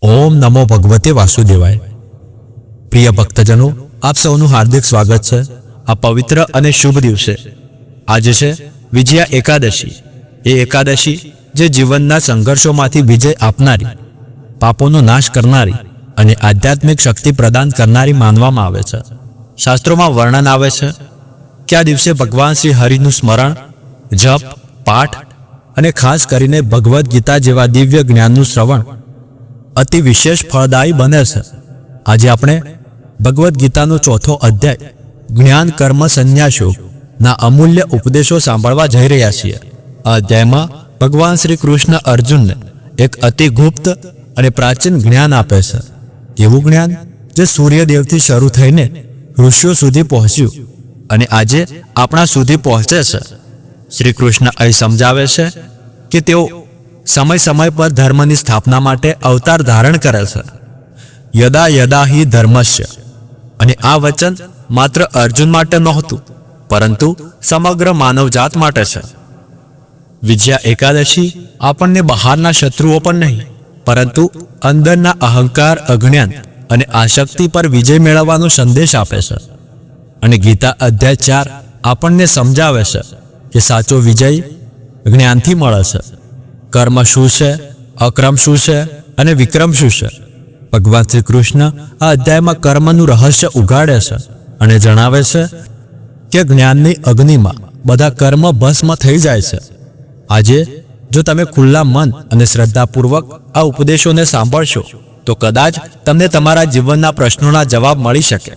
ઓમ નમો ભગવતે વાસુદેવાય। પ્રિય ભક્તજનો, આપ સૌનું હાર્દિક સ્વાગત છે આ પવિત્ર અને શુભ દિવસે। આજે છે વિજયા એકાદશી। એ એકાદશી જે જીવનના સંઘર્ષોમાંથી વિજય આપનારી, પાપોનો નાશ કરનારી અને આધ્યાત્મિક શક્તિ પ્રદાન કરનારી માનવામાં આવે છે। શાસ્ત્રોમાં વર્ણન આવે છે કે આ દિવસે ભગવાન શ્રી હરિનું સ્મરણ, જપ, પાઠ અને ખાસ કરીને ભગવદ્ ગીતા જેવા દિવ્ય જ્ઞાનનું શ્રવણ અતિ વિશેષ ફળદાયી બને છે। આજે આપણે ભગવદ્ ગીતાનો ચોથો અધ્યાય જ્ઞાન કર્મ સંન્યાસ યોગના અમૂલ્ય ઉપદેશો સાંભળવા જઈ રહ્યા છીએ। આ અધ્યાયમાં ભગવાન શ્રી કૃષ્ણ અર્જુનને એક અતિ ગુપ્ત અને પ્રાચીન જ્ઞાન આપે છે, એવું જ્ઞાન જે સૂર્યદેવથી શરૂ થઈને ઋષિઓ સુધી પહોંચ્યું અને આજે આપણા સુધી પહોંચે છે। શ્રી કૃષ્ણ અહીં સમજાવે છે કે તેઓ સમય સમય પર ધર્મની સ્થાપના માટે અવતાર ધારણ કરે છે। યદા યદા હિ ધર્મસ્ય, અને આ વચન માત્ર અર્જુન માટે નહોતું, પરંતુ સમગ્ર માનવજાત માટે છે। વિજયા એકાદશી આપણને બહારના શત્રુઓ પર નહીં, પરંતુ અંદરના અહંકાર, અજ્ઞાન અને આસક્તિ પર વિજય મેળવવાનો સંદેશ આપે છે। અને ગીતા અધ્યાય 4 આપણને સમજાવે છે કે સાચો વિજય જ્ઞાનથી મળે છે। કર્મ શું છે, અકર્મ શું છે અને વિક્રમ શું છે? ભગવાન શ્રી કૃષ્ણ આ અધ્યાયમાં કર્મનું રહસ્ય ઉગાડે છે અને જણાવે છે કે જ્ઞાનની અગ્નિમાં બધા કર્મ ભસ્મ થઈ જાય છે। આજે જો તમે ખુલ્લા મન અને શ્રદ્ધાપૂર્વક આ ઉપદેશોને સાંભળશો તો કદાચ તમને તમારા જીવનના પ્રશ્નોના જવાબ મળી શકે,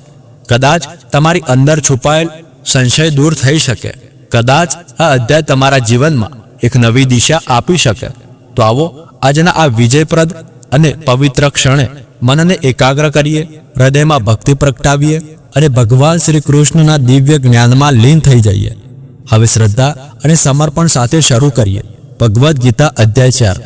કદાચ તમારી અંદર છુપાયેલ સંશય દૂર થઈ શકે, કદાચ આ અધ્યાય તમારા જીવનમાં એક નવી દિશા આપી શકે। તો આવો આજના આ વિજયપ્રદ અને પવિત્ર ક્ષણે મનને એકાગ્ર કરીએ, હૃદયમાં ભક્તિ પ્રગટાવીએ અને ભગવાન શ્રી કૃષ્ણના દિવ્ય જ્ઞાનમાં લીન થઈ જઈએ। હવે શ્રદ્ધા અને સમર્પણ સાથે શરૂ કરીએ ભગવદ્ ગીતા અધ્યાય 4।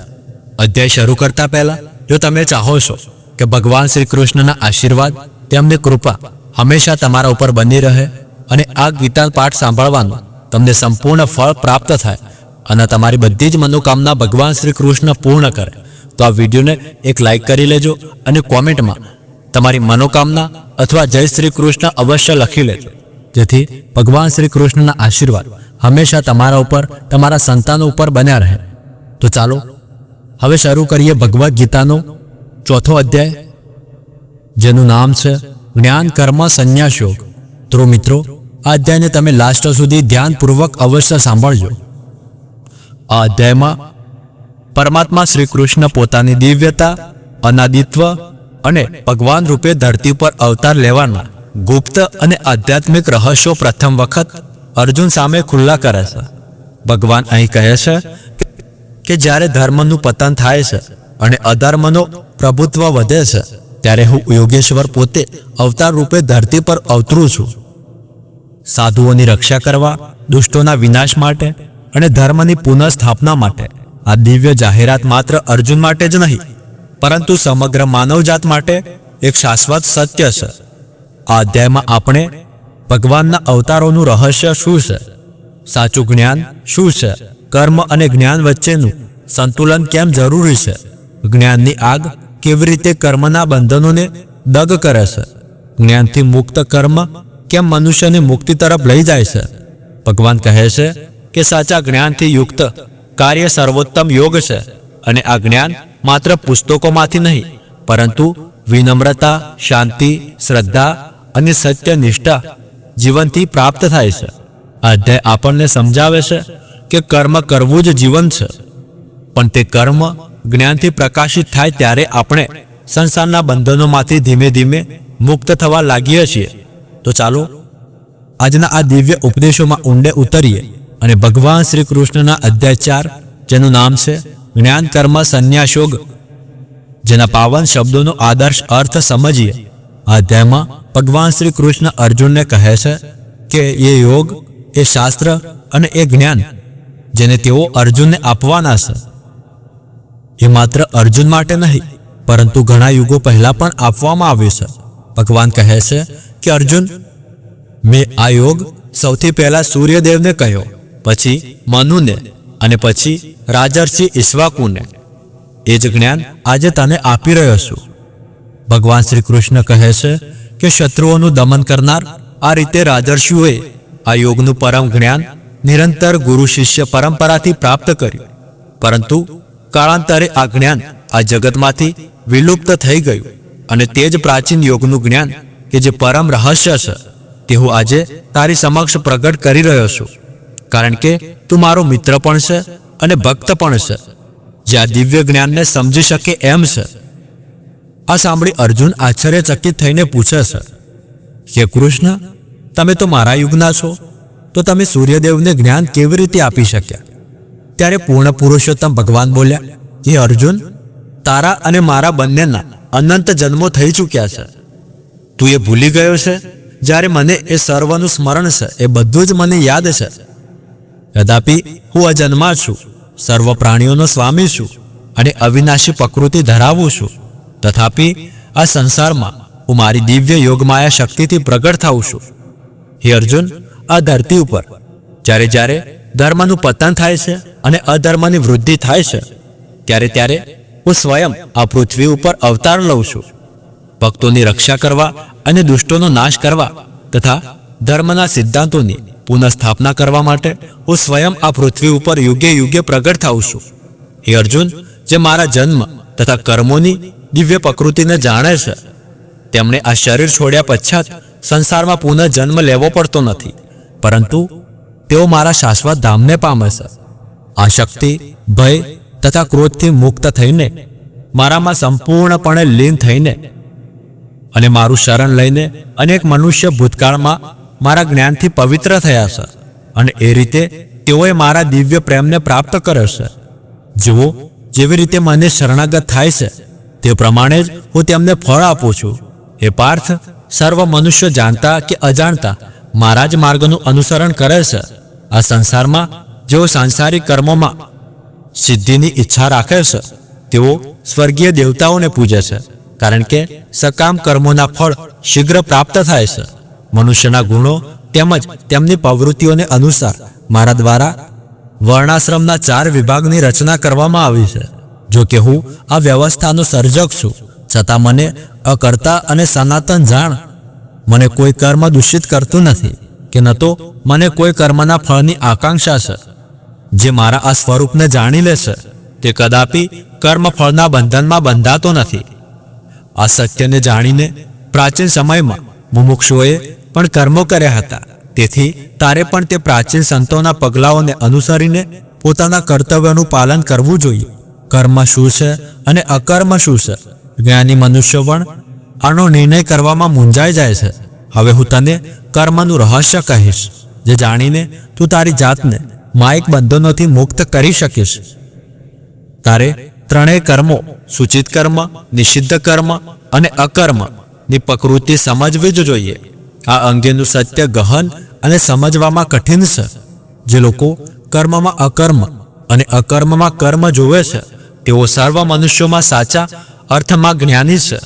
અધ્યાય શરૂ કરતા પહેલા જો તમે ચાહો છો કે ભગવાન શ્રી કૃષ્ણના આશીર્વાદ, તેમની કૃપા હંમેશા તમારા ઉપર બની રહે અને આ ગીતા પાઠ સાંભળવાનું તમને સંપૂર્ણ ફળ પ્રાપ્ત થાય અને તમારી બધી જ મનોકામના ભગવાન શ્રી કૃષ્ણ પૂર્ણ કરે, તો આ વિડીયોને એક લાઈક કરી લેજો અને કોમેન્ટમાં તમારી મનોકામના અથવા જય શ્રી કૃષ્ણ અવશ્ય લખી લેજો, જેથી ભગવાન શ્રી કૃષ્ણના આશીર્વાદ હંમેશા તમારા ઉપર, તમારા સંતાનો ઉપર બન્યા રહે। તો ચાલો હવે શરૂ કરીએ ભગવદ્ ગીતાનો ચોથો અધ્યાય, જેનું નામ છે જ્ઞાન કર્મ સંન્યાસ યોગ। તો મિત્રો, આ અધ્યાયને તમે લાસ્ટ સુધી ધ્યાનપૂર્વક અવશ્ય સાંભળજો। આ અધ્યાયમાં પરમાત્મા શ્રી કૃષ્ણ પોતાની દિવ્યતા, અનાદિત્વ અને ભગવાન રૂપે ધરતી પર અવતાર લેવાના ગુપ્ત અને આધ્યાત્મિક રહસ્યો પ્રથમ વખત અર્જુન સામે ખુલ્લા કરે છે। ભગવાન અહીં કહે છે કે જ્યારે ધર્મનું પતન થાય છે અને અધર્મનો પ્રભુત્વ વધે છે, ત્યારે હું યોગેશ્વર પોતે અવતાર રૂપે ધરતી પર અવતરું છું, સાધુઓની રક્ષા કરવા, દુષ્ટોના વિનાશ માટે અને ધર્મની પુનઃસ્થાપના માટે। આ દિવ્ય જાહેરાત માત્ર અર્જુન માટે જ નહીં, પરંતુ સમગ્ર માનવજાત માટે એક શાશ્વત સત્ય છે। આ અધ્યાયમાં આપણે ભગવાનના અવતારોનું રહસ્ય શું છે, સાચું જ્ઞાન શું છે, કર્મ અને જ્ઞાન વચ્ચેનું સંતુલન કેમ જરૂરી છે, જ્ઞાનની આગ કેવી રીતે કર્મના બંધનોને દગ કરે છે, જ્ઞાનથી મુક્ત કર્મ કેમ મનુષ્યને મુક્તિ તરફ લઈ જાય છે। ભગવાન કહે છે કે સાચા જ્ઞાનથી યુક્ત કાર્ય સર્વોત્તમ યોગ છે અને આ જ્ઞાન માત્ર પુસ્તકોમાંથી નહીં, પરંતુ વિનમ્રતા, શાંતિ, શ્રદ્ધા અને સત્યનિષ્ઠા જીવનથી પ્રાપ્ત થાય છે। આ અધ્યાય આપણને સમજાવે છે કે કર્મ કરવું જ જીવન છે, પણ તે કર્મ જ્ઞાનથી પ્રકાશિત થાય ત્યારે આપણે સંસારના બંધનોમાંથી ધીમે ધીમે મુક્ત થવા લાગીએ છીએ। તો ચાલો આજના આ દિવ્ય ઉપદેશોમાં ઊંડે ઉતરીએ અને ભગવાન શ્રી કૃષ્ણના અધ્યાય 4, જેનું નામ છે જ્ઞાન કર્મ સંન્યાસ યોગ, જેના પાવન શબ્દોનો આદર્શ અર્થ સમજીએ। આ અધ્યાયમાં ભગવાન શ્રી કૃષ્ણ અર્જુનને કહે છે કે એ યોગ, એ શાસ્ત્ર અને એ જ્ઞાન જેને તેઓ અર્જુનને આપવાના છે, એ માત્ર અર્જુન માટે નહીં, પરંતુ ઘણા યુગો પહેલા પણ આપવામાં આવ્યું છે। ભગવાન કહે છે કે અર્જુન, મેં આ યોગ સૌથી પહેલા સૂર્યદેવને કહ્યો, પછી મનુને અને પછી રાજર્ષિ ઈક્ષ્વાકુને। એ જ જ્ઞાન આજે તને આપી રહ્યો છું. ભગવાન શ્રી કૃષ્ણ કહે છે કે શત્રુઓનું દમન કરનાર આ રીતે રાજર્ષિઓએ આ યોગનું પરમ જ્ઞાન નિરંતર ગુરુ શિષ્ય પરંપરાથી પ્રાપ્ત કર્યું, પરંતુ કાળાંતરે આ જ્ઞાન આ જગતમાંથી વિલુપ્ત થઈ ગયું અને તે જ પ્રાચીન યોગનું જ્ઞાન કે જે પરમ રહસ્ય છે તે હું આજે તારી સમક્ષ પ્રગટ કરી રહ્યો છું, કારણ કે તું મારો મિત્ર પણ છે અને ભક્ત પણ છે, જે આ દિવ્ય જ્ઞાનને સમજી શકે એમ છે. આ સાંભળી અર્જુન આશ્ચર્યચકિત થઈને પૂછે છે કે કૃષ્ણ, તમે તો મારા યુગના છો, તો તમે સૂર્યદેવને જ્ઞાન કેવી રીતે આપી શક્યા? ત્યારે પૂર્ણ પુરુષોત્તમ ભગવાન બોલ્યા, હે અર્જુન, તારા અને મારા બંનેના અનંત જન્મો થઈ ચૂક્યા છે. તું એ ભૂલી ગયો છે? જ્યારે મને એ સર્વનું સ્મરણ છે એ બધું જ મને યાદ છે. તથાપિ હું અજન્મા છું, સર્વ પ્રાણીઓનો સ્વામી છું અને અવિનાશી પ્રકૃતિ ધરાવું છું. તથાપિ આ સંસારમાં હું મારી દિવ્ય યોગમાયા શક્તિથી પ્રગટ થાઉં છું. હે અર્જુન, આ ધરતી ઉપર જ્યારે જ્યારે ધર્મનું પતન થાય છે અને અધર્મની વૃદ્ધિ થાય છે, ત્યારે ત્યારે હું સ્વયં આ પૃથ્વી ઉપર અવતાર લઉં છું. ભક્તોની રક્ષા કરવા અને દુષ્ટોનો નાશ કરવા તથા ધર્મના સિદ્ધાંતોની પુનઃસ્થાપના કરવા માટે હું સ્વયં આ પૃથ્વી ઉપર યુગે યુગે પ્રગટ થાઉં છું. હે અર્જુન, જે મારા જન્મ તથા કર્મોની દિવ્ય પ્રકૃતિને જાણે છે, તેમણે આ શરીર છોડ્યા પશ્ચાત સંસારમાં પુનઃ જન્મ લેવો પડતો નથી, પરંતુ તેઓ મારા શાશ્વત ધામને પામે છે. આ શક્તિ, ભય તથા ક્રોધથી મુક્ત થઈને મારામાં સંપૂર્ણપણે લીન થઈને અને મારું શરણ લઈને અનેક મનુષ્ય ભૂતકાળમાં મારા જ્ઞાનથી પવિત્ર થયા છે અને એ રીતે તેઓએ મારા દિવ્ય પ્રેમને પ્રાપ્ત કર્યો છે. જેઓ જેવી રીતે મને શરણાગત થાય છે તે પ્રમાણે જ હું તેમને ફળ આપું છું. હે પાર્થ, સર્વ મનુષ્યો જાણતા કે અજાણતા મારા જ માર્ગનું અનુસરણ કરે છે. આ સંસારમાં જેઓ સાંસારિક કર્મોમાં સિદ્ધિની ઈચ્છા રાખે છે તેઓ સ્વર્ગીય દેવતાઓને પૂજે છે, કારણ કે સકામ કર્મોના ફળ શીઘ્ર પ્રાપ્ત થાય છે. મનુષ્યના ગુણો તેમજ તેમની પ્રવૃત્તિઓને અનુસાર મારા દ્વારા વર્ણાશ્રમના 4 વિભાગની રચના કરવામાં આવી છે. જો કે હું આ વ્યવસ્થાનો સર્જક છું, છતાં મને અકર્તા અને સનાતન જાણ. મને કોઈ કર્મ દૂષિત કરતું નથી કે ન તો મને કોઈ કર્મના ફળની આકાંક્ષા છે. જે મારા આ સ્વરૂપને જાણી લે છે તે કદાપી કર્મ ફળના બંધનમાં બંધાતો નથી. આ સત્યને જાણીને પ્રાચીન સમયમાં મુમુક્ષુઓએ પણ કર્મો કર્યા હતા. તેથી તારે પણ તે પ્રાચીન સંતોના પગલાઓને અનુસરીને પોતાના કર્તવ્યનું પાલન કરવું જોઈએ. કર્મ શું છે અને અકર્મ શું છે, જ્ઞાની મનુષ્યો પણ આનો નિર્ણય કરવામાં મૂંઝાઈ જાય છે. હવે હું તને કર્મનું રહસ્ય કહીશ, જે જાણીને તું તારી જાતને માયિક બંધનોથી મુક્ત કરી શકીશ. તારે ત્રણેય કર્મો, સૂચિત કર્મ, નિષિદ્ધ કર્મ અને અકર્મની પ્રકૃતિ સમજવી જ જોઈએ. આ અંગેનું સત્ય ગહન અને સમજવામાં કઠિન છે. જે લોકો કર્મમાં અકર્મ અને અકર્મમાં કર્મ જોવે છે તેઓ સર્વ મનુષ્યોમાં સાચા અર્થમાં જ્ઞાની છે.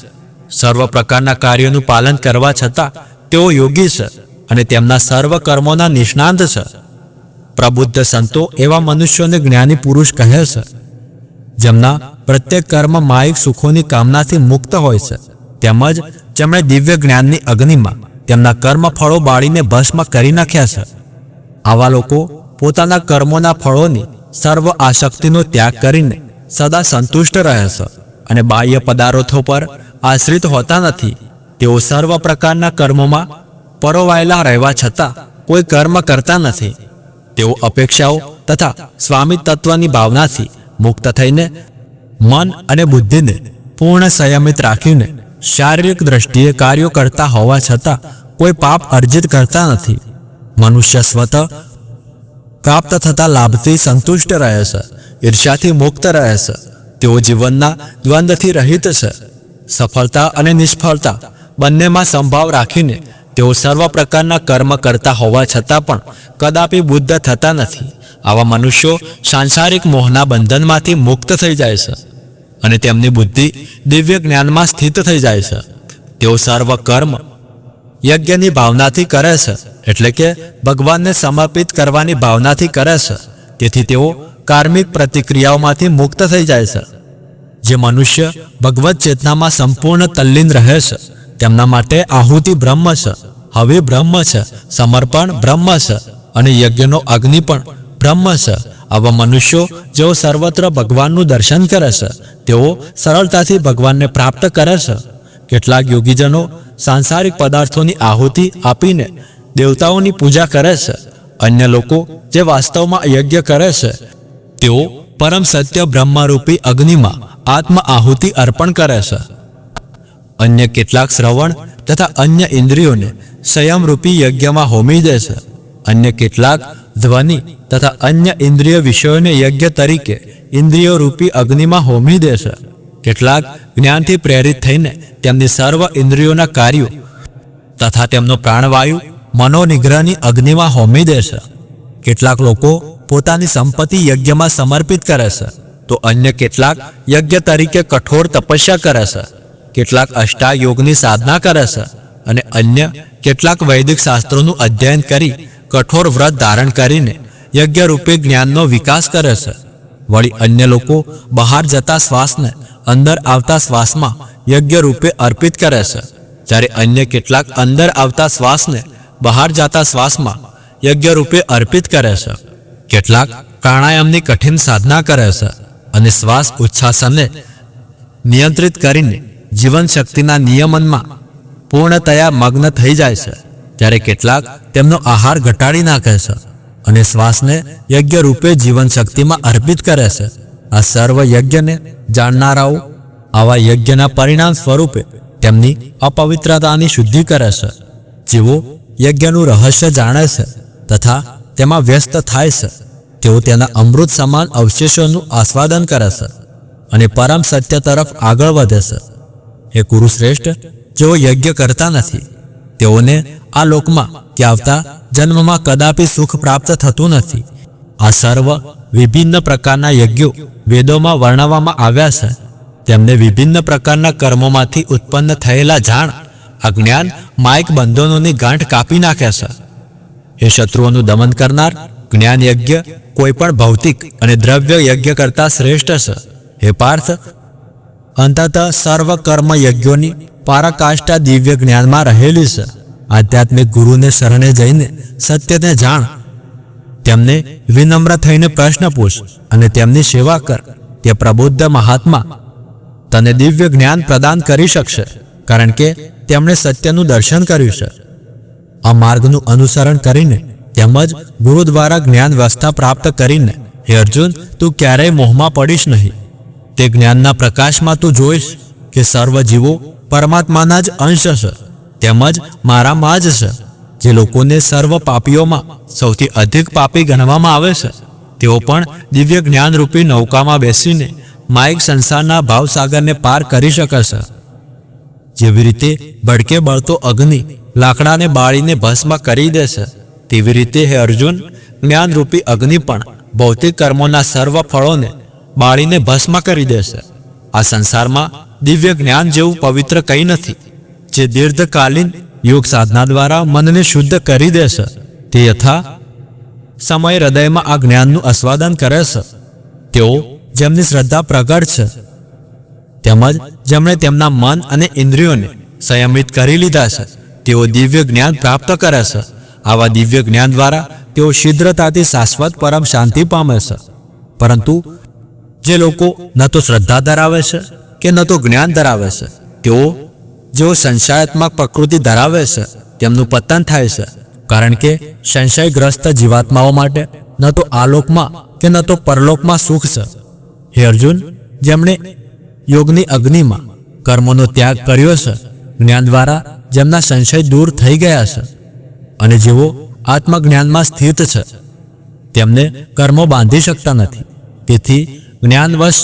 સર્વ પ્રકારના કાર્યોનું પાલન કરવા છતાં તેઓ યોગી છે અને તેમના સર્વ કર્મોના નિષ્ણાંત છે. પ્રબુદ્ધ સંતો એવા મનુષ્યોને જ્ઞાની પુરુષ કહે છે, જેમના પ્રત્યેક કર્મ માયિક સુખોની કામનાથી મુક્ત હોય છે, તેમજ જેમણે દિવ્ય જ્ઞાનની અગ્નિમાં તેમના કર્મ ફળો બાળીને ભસ્મ કરી નાખ્યા છે. આવા લોકો પોતાના કર્મોના ફળોની સર્વ આસક્તિનો ત્યાગ કરીને સદા સંતુષ્ટ રહે છે અને બાહ્ય પદાર્થો પર આશ્રિત હોતા નથી. તેઓ સર્વ પ્રકારના કર્મોમાં પરોવાયેલા રહેવા છતાં કોઈ કર્મ કરતા નથી. તેઓ અપેક્ષાઓ તથા સ્વામી તત્વની ભાવનાથી મુક્ત થઈને મન અને બુદ્ધિને પૂર્ણ સંયમિત રાખીને શારીરિક દ્રષ્ટિએ કાર્યો કરતા હોવા છતાં કોઈ પાપ અર્જિત કરતા નથી. મનુષ્ય સ્વતઃ પ્રાપ્ત થતા લાભથી સંતુષ્ટ રહે છે, ઈર્ષ્યાથી મુક્ત રહે છે. તેઓ જીવનના દ્વંદ્વથી રહિત છે. સફળતા અને નિષ્ફળતા બંનેમાં સંભાવ રાખીને તેઓ સર્વ પ્રકારના કર્મ કરતા હોવા છતાં પણ કદાપી બુદ્ધ થતા નથી. આવા મનુષ્યો સાંસારિક મોહના બંધનમાંથી મુક્ત થઈ જાય છે અને તેમની બુદ્ધિ દિવ્ય જ્ઞાનમાં સ્થિત થઈ જાય છે. તેઓ સર્વ કર્મ યજ્ઞની ભાવનાથી કરે છે, એટલે કે ભગવાનને સમર્પિત કરવાની ભાવનાથી કરે છે. તેથી તેઓ કાર્મિક પ્રતિક્રિયાઓમાંથી મુક્ત થઈ જાય છે. જે મનુષ્ય ભગવત ચેતનામાં સંપૂર્ણ તલ્લીન રહે છે તેમના માટે આહુતિ બ્રહ્મ છે, હવિ બ્રહ્મ છે, સમર્પણ બ્રહ્મ છે અને યજ્ઞનો અગ્નિ પણ બ્રહ્મ છે. આવા મનુષ્યો જેઓ સર્વત્ર ભગવાનનું દર્શન કરે છે તેઓ સરળતાથી ભગવાનને પ્રાપ્ત કરે છે. કેટલાક યોગીજનો સાંસારિક પદાર્થોની આહુતિ આપીને દેવતાઓની પૂજા કરે છે. અન્ય લોકો જે વાસ્તવમાં યજ્ઞ કરે છે તેઓ પરમ સત્ય બ્રહ્મરૂપી અગ્નિમાં આત્મ આહુતિ અર્પણ કરે છે. અન્ય કેટલાક શ્રવણ તથા અન્ય ઇન્દ્રિયોને સંયમરૂપી યજ્ઞમાં હોમી દે છે. અન્ય કેટલાક ધ્વનિ તથા અન્ય ઇન્દ્રિય વિષયોને યજ્ઞ તરીકે ઇન્દ્રિયો રૂપી અગ્નિમાં હોમી દે છે. કેટલાક જ્ઞાનથી પ્રેરિત થઈને તેમની સર્વ ઇન્દ્રિયોના કાર્યો તથા તેમનો પ્રાણવાયુ મનોનિગ્રહની અગ્નિમાં હોમી દે છે. કેટલાક લોકો પોતાની સંપત્તિ યજ્ઞમાં સમર્પિત કરે છે, તો અન્ય કેટલાક યજ્ઞ તરીકે કઠોર તપસ્યા કરે છે. કેટલાક અષ્ટાયોગની સાધના કરે છે અને અન્ય કેટલાક વૈદિક શાસ્ત્રોનું અધ્યયન કરી કઠોર વ્રત ધારણ કરીને યજ્ઞરૂપે જ્ઞાનનો વિકાસ કરે છે. વળી અન્ય લોકો બહાર જતા શ્વાસને અંદર આવતા શ્વાસમાં યજ્ઞ રૂપે અર્પિત કરે છે, જ્યારે અન્ય કેટલાક અંદર આવતા શ્વાસને બહાર જતા શ્વાસમાં યજ્ઞ રૂપે અર્પિત કરે છે. કેટલાક પ્રાણાયામની કઠિન સાધના કરે છે અને શ્વાસ ઉચ્છ્વાસને નિયંત્રિત કરીને જીવન શક્તિના નિયમનમાં પૂર્ણતયા મગ્ન થઈ જાય છે, જ્યારે કેટલાક તેમનો આહાર ઘટાડી નાખે છે અને શ્વાસને યજ્ઞ રૂપે જીવન શક્તિમાં અર્પિત કરે છે. આ સર્વ યજ્ઞને જાણનારાઓ આવા યજ્ઞના પરિણામ સ્વરૂપે તેમની અપવિત્રતાની શુદ્ધિ કરે છે. જેઓ યજ્ઞનું રહસ્ય જાણે છે તથા તેમાં વ્યસ્ત થાય છે તેઓ તેના અમૃત સમાન અવશેષોનું આસ્વાદન કરે છે અને પરમ સત્ય તરફ આગળ વધે છે. હે કુરુશ્રેષ્ઠ, જેઓ યજ્ઞ કરતા નથી તેઓને આ લોકમાં કે આવતા જન્મમાં કદાપી સુખ પ્રાપ્ત થતું નથી. આ સર્વ વિભિન્ન પ્રકારના યજ્ઞો વેદોમાં વર્ણવવામાં આવ્યા છે. તેમને વિભિન્ન પ્રકારના કર્મોમાંથી ઉત્પન્ન થયેલા જાણ અજ્ઞાન માયક બંધનોની ગાંઠ કાપી નાખે છે. હે શત્રુઓનું દમન કરનાર, જ્ઞાન યજ્ઞ કોઈ પણ ભૌતિક અને દ્રવ્ય યજ્ઞ કરતા શ્રેષ્ઠ છે. હે પાર્થ, અંતતઃ સર્વ કર્મ યજ્ઞોની પારાકાષ્ઠા દિવ્ય જ્ઞાનમાં રહેલી છે. આધ્યાત્મિક ગુરુને શરણે જઈને સત્યને જાણ, તેમને વિનમ્ર થઈને પ્રશ્ન પૂછ અને તેમની સેવા કર. તે પ્રબુદ્ધ મહાત્મા તને દિવ્ય જ્ઞાન પ્રદાન કરી શકશે, કારણ કે તેમણે સત્યનું દર્શન કર્યું છે. આ માર્ગનું અનુસરણ કરીને તેમજ ગુરુ દ્વારા જ્ઞાન વ્યવસ્થા પ્રાપ્ત કરીને હે અર્જુન, તું ક્યારેય મોહમાં પડીશ નહીં. તે જ્ઞાનના પ્રકાશમાં તું જોઈશ કે સર્વ જીવો પરમાત્માના જ અંશ છે તેમજ મારામાં જ છે. જે લોકોને સર્વ પાપીઓમાં સૌથી અધિક પાપી ગણવામાં આવે છે તેઓ પણ દિવ્ય જ્ઞાનરૂપી નૌકામાં બેસીને માયિક સંસારના ભાવસાગરને પાર કરી શકે છે. જેવી રીતે ભડકે બળતો અગ્નિ લાકડાને બાળીને ભસ્મ કરી દે છે, તેવી રીતે હે અર્જુન, જ્ઞાનરૂપી અગ્નિ પણ ભૌતિક કર્મોના સર્વ ફળોને બાળીને ભસ્મ કરી દેશે. આ સંસારમાં દિવ્ય જ્ઞાન જેવું પવિત્ર કંઈ નથી. જે દીર્ઘકાલીન યોગ સાધના દ્વારા મનને શુદ્ધ કરી દેશે તે યથા સમય હૃદયમાં આ જ્ઞાનનું આસ્વાદન કરે છે. તેઓ જેમની શ્રદ્ધા પ્રગટ છે તેમજ જેમણે તેમના મન અને ઇન્દ્રિયોને સંયમિત કરી લીધા છે તેઓ દિવ્ય જ્ઞાન પ્રાપ્ત કરે છે. આવા દિવ્ય જ્ઞાન દ્વારા તેઓ શીઘ્રતાથી શાશ્વત પરમ શાંતિ પામે છે. પરંતુ જે લોકો ન તો શ્રદ્ધા ધરાવે છે કે ન તો જ્ઞાન ધરાવે છે, તેઓ જેઓ સંશયાત્મક પ્રકૃતિ ધરાવે છે તેમનું પતન થાય છે. કારણ કે સંશયગ્રસ્ત જીવાત્માઓ માટે ન તો આલોકમાં કે ન તો પરલોકમાં સુખ છે. હે અર્જુન, જેમણે યોગની અગ્નિમાં કર્મોનો ત્યાગ કર્યો છે, જ્ઞાન દ્વારા જેમના સંશય દૂર થઈ ગયા છે અને જેઓ આત્મજ્ઞાનમાં સ્થિત છે, તેમને કર્મો બાંધી શકતા નથી. તેથી જ્ઞાનવશ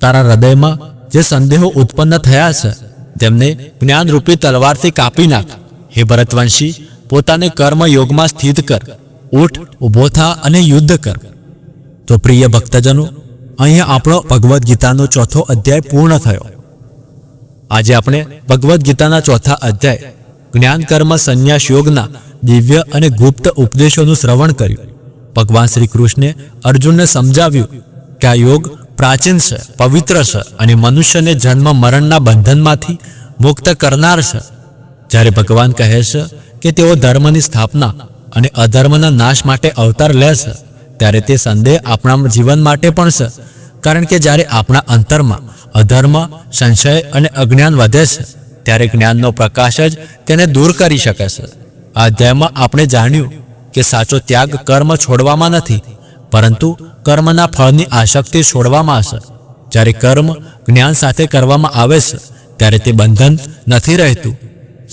તારા હૃદયમાં જે સંદેહો ઉત્પન્ન થયા છે તેમને જ્ઞાનરૂપી તલવારથી કાપી નાખ. હે ભરતવંશી, પોતાને કર્મ યોગમાં સ્થિત કર. ઉઠ, ઊભો થા અને યુદ્ધ કર. તો પ્રિય ભક્તજનો, અહીંયા આપણો ભગવદ્ ગીતાનો ચોથો અધ્યાય પૂર્ણ થયો. આજે આપણે ભગવદ્ ગીતાના ચોથા અધ્યાય જ્ઞાન કર્મ સંન્યાસ યોગના દિવ્ય અને ગુપ્ત ઉપદેશોનું શ્રવણ કર્યું. ભગવાન શ્રી કૃષ્ણે અર્જુનને સમજાવ્યું કે આ યોગ પ્રાચીન છે, પવિત્ર છે અને મનુષ્યને જન્મ મરણના બંધનમાંથી મુક્ત કરનાર છે. જ્યારે ભગવાન કહે છે કે તેઓ ધર્મની સ્થાપના અને અધર્મના નાશ માટે અવતાર લે છે, ત્યારે તે સંદેહ આપણા જીવન માટે પણ છે. કારણ કે જ્યારે આપણા અંતરમાં અધર્મ, સંશય અને અજ્ઞાન વધે છે, ત્યારે જ્ઞાનનો પ્રકાશ જ તેને દૂર કરી શકે છે. આ અધ્યાયમાં આપણે જાણ્યું કે સાચો ત્યાગ કર્મ છોડવામાં નથી, પરંતુ કર્મના ફળની આસક્તિ છોડવામાં છે. જ્યારે કર્મ જ્ઞાન સાથે કરવામાં આવે છે, ત્યારે તે બંધન નથી રહેતું.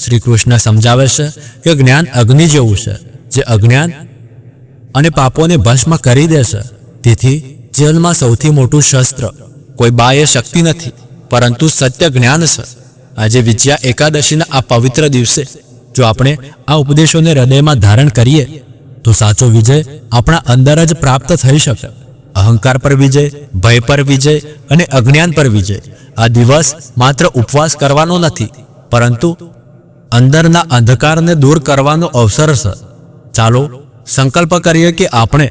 શ્રી કૃષ્ણ સમજાવે છે કે જ્ઞાન અગ્નિ જેવું છે, જે અજ્ઞાન અને પાપોને ભસ્મ કરી દે છે. તેથી જીવનમાં સૌથી મોટું શસ્ત્ર કોઈ બાહ્ય શક્તિ નથી, પરંતુ સત્ય જ્ઞાન છે. આજે વિજયા એકાદશીના આ પવિત્ર દિવસે જો આપણે આ ઉપદેશોને હૃદયમાં ધારણ કરીએ તો સાચો વિજય આપણા અંદર જ પ્રાપ્ત થઈ શકે. અહંકાર પર વિજય, ભય પર વિજય અને અજ્ઞાન પર વિજય. આ દિવસ માત્ર ઉપવાસ કરવાનો નથી, પરંતુ અંદરના અંધકારને દૂર કરવાનો અવસર છે. ચાલો સંકલ્પ કરીએ કે આપણે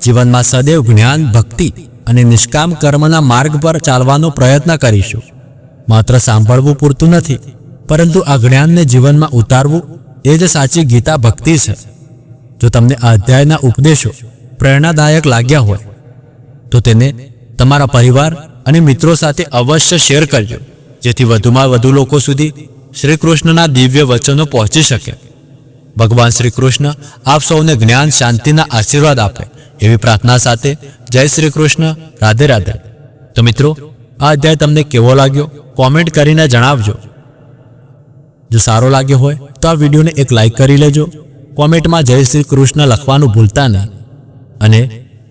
જીવનમાં સદૈવ જ્ઞાન, ભક્તિ અને નિષ્કામ કર્મના માર્ગ પર ચાલવાનો પ્રયત્ન કરીશું. માત્ર સાંભળવું પૂરતું નથી, પરંતુ આ જ્ઞાનને જીવનમાં ઉતારવું એ જ સાચી ગીતા ભક્તિ છે. જો તમને આ અધ્યાયના ઉપદેશો પ્રેરણાદાયક લાગ્યા હોય તો તેને તમારા પરિવાર અને મિત્રો સાથે અવશ્ય શેર કરજો, જેથી વધુમાં વધુ લોકો સુધી શ્રી કૃષ્ણના દિવ્ય વચનો પહોંચી શકે. ભગવાન શ્રી કૃષ્ણ આપ સૌને જ્ઞાન, શાંતિના આશીર્વાદ આપે એવી પ્રાર્થના સાથે જય શ્રી કૃષ્ણ. રાધે રાધે. તો મિત્રો, આ અધ્યાય તમને કેવો લાગ્યો કોમેન્ટ કરીને જણાવજો. જો સારો લાગ્યો હોય તો આ વિડીયોને એક લાઈક કરી લેજો. કોમેન્ટમાં જય શ્રી કૃષ્ણ લખવાનું ભૂલતા નહીં. અને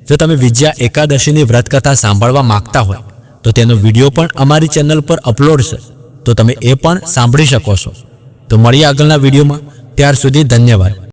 જો તમે વિજયા એકાદશીની વ્રતકથા સાંભળવા માંગતા હોય તો તેનો વિડીયો પણ અમારી ચેનલ પર અપલોડ છે, તો તમે એ પણ સાંભળી શકો છો. તો મળીએ આગળના વિડીયોમાં. ત્યાર સુધી ધન્યવાદ.